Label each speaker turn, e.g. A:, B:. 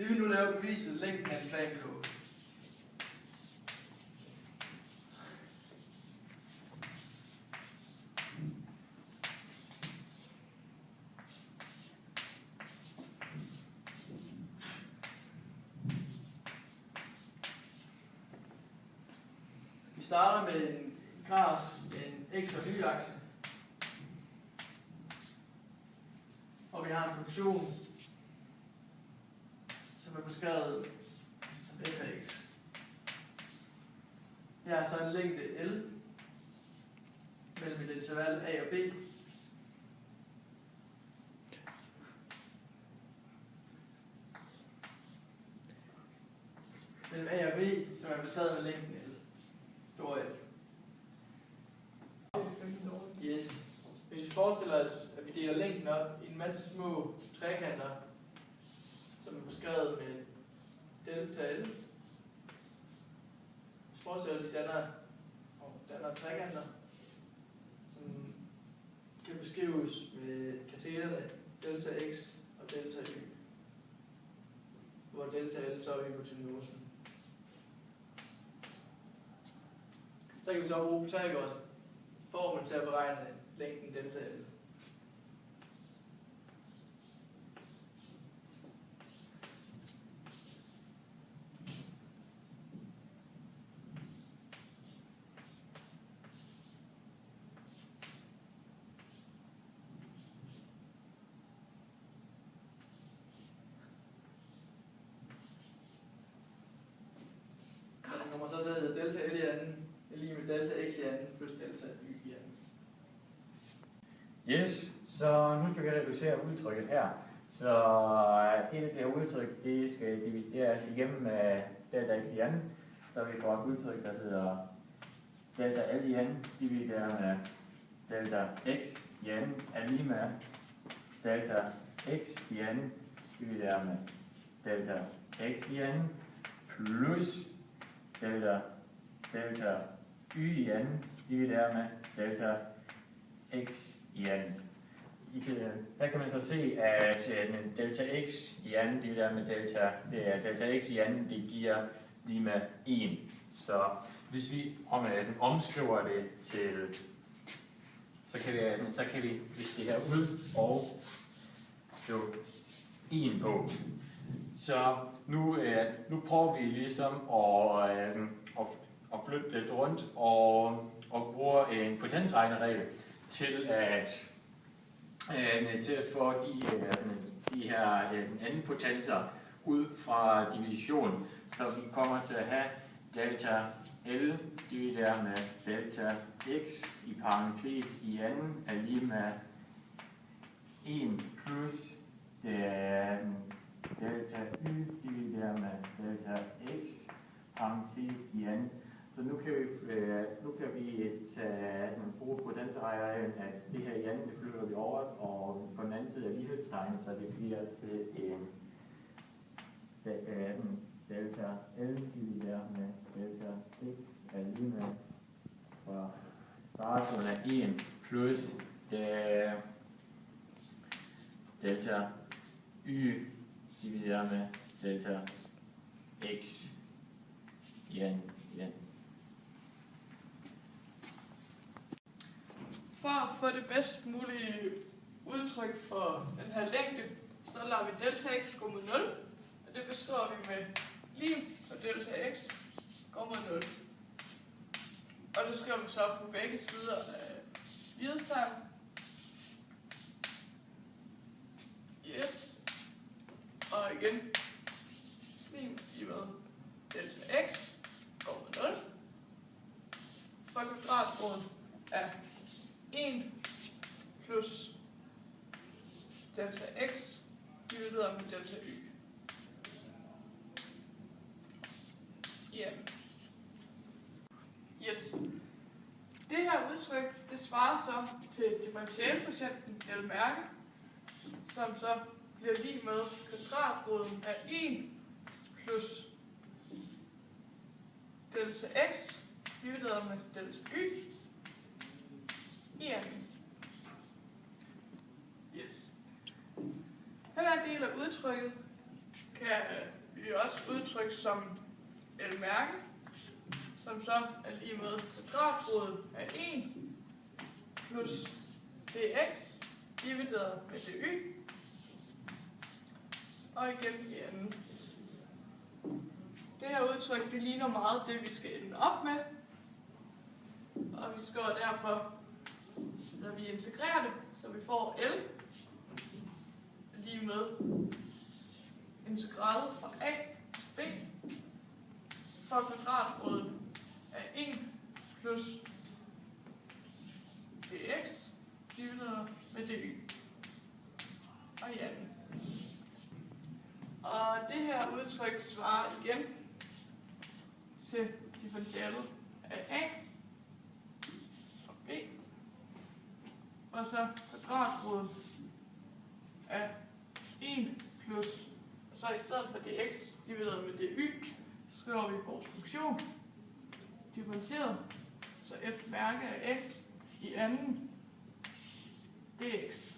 A: Vi vil nu lave beviset længden af en plankode. Vi starter med en graf, en x- og y-akse. Og vi har en funktion, som er beskrevet som f af x. Her er så en længde L mellem et interval a og b. Mellem a og b, som er beskrevet med længden L. Stor L. Yes. Hvis vi forestiller os, at vi deler længden op i en masse små trekanter, som er beskrevet med delta L. Hvis vi forestiller os, at de danner trekanter, som kan beskrives med kateterne delta x og delta y, hvor delta L så er hypotenusen. Så kan vi så bruge Pythagoras formel til at beregne længden delta L. Den kommer så til at hedde delta L i anden, er lige med delta x i anden plus delta y i anden.
B: Yes, så nu skal vi reducere udtrykket her. Så det her udtryk, det skal divideres igennem med delta x i anden. Så vi får et udtryk, der hedder delta L i anden, divideret med delta x i anden, er lige med delta x i anden, divideret med delta x i anden, plus delta y i anden, divideret med delta x i anden. Her kan man så se, at delta x i anden divideret med delta x i anden, det giver lige med 1. Så hvis vi omskriver det til, så kan vi hvis det her ud og skrive 1 på. Så nu prøver vi ligesom at flytte lidt rundt og bruger en potensregneregel til at få de her anden potenser ud fra division, så vi kommer til at have delta L divideret med delta x i parentes i anden er lige med 1 plus delta y divideret med delta x parentes i anden. Så nu kan vi tage den bruge potensreglen, at det her i anden, det flytter vi over, og på den anden side af lighedstegn, så det bliver til en delta L divideret med delta x er lige med fra starten af 1 plus delta y divideret med delta x i anden.
C: For at få det bedst mulige udtryk for den her længde, så lader vi delta x gå mod 0, og det beskriver vi med lim på delta x går mod 0. Og det skriver vi så på begge sider af lighedstegn. Yes. Og igen, lim i hvad delta x går mod 0. For kvadratroden er 1 plus delta x divideret med delta y. Yeah. Yes. Det her udtryk, det svarer så til differentialkvotienten L mærke, som så bliver lig med kvadratroden af 1 plus delta x divideret med delta y i anden. Yes. Den her del af udtrykket kan vi også udtrykke som L-mærke, som så er lige med kvadratrodet af 1 plus dx divideret med dy, og igen i anden. Det her udtryk, det ligner meget det, vi skal ende op med, og vi skriver derfor, når vi integrerer det, så vi får L lige med integralet fra A til B for kvadratrodet af 1 plus dx divideret med dy, og i anden. Og det her udtryk svarer igen til differentialet af A og B, og så kvadratrodet af 1 plus, og så i stedet for dx divideret med dy, skriver vi vores funktion differentieret, så f mærke af x i anden dx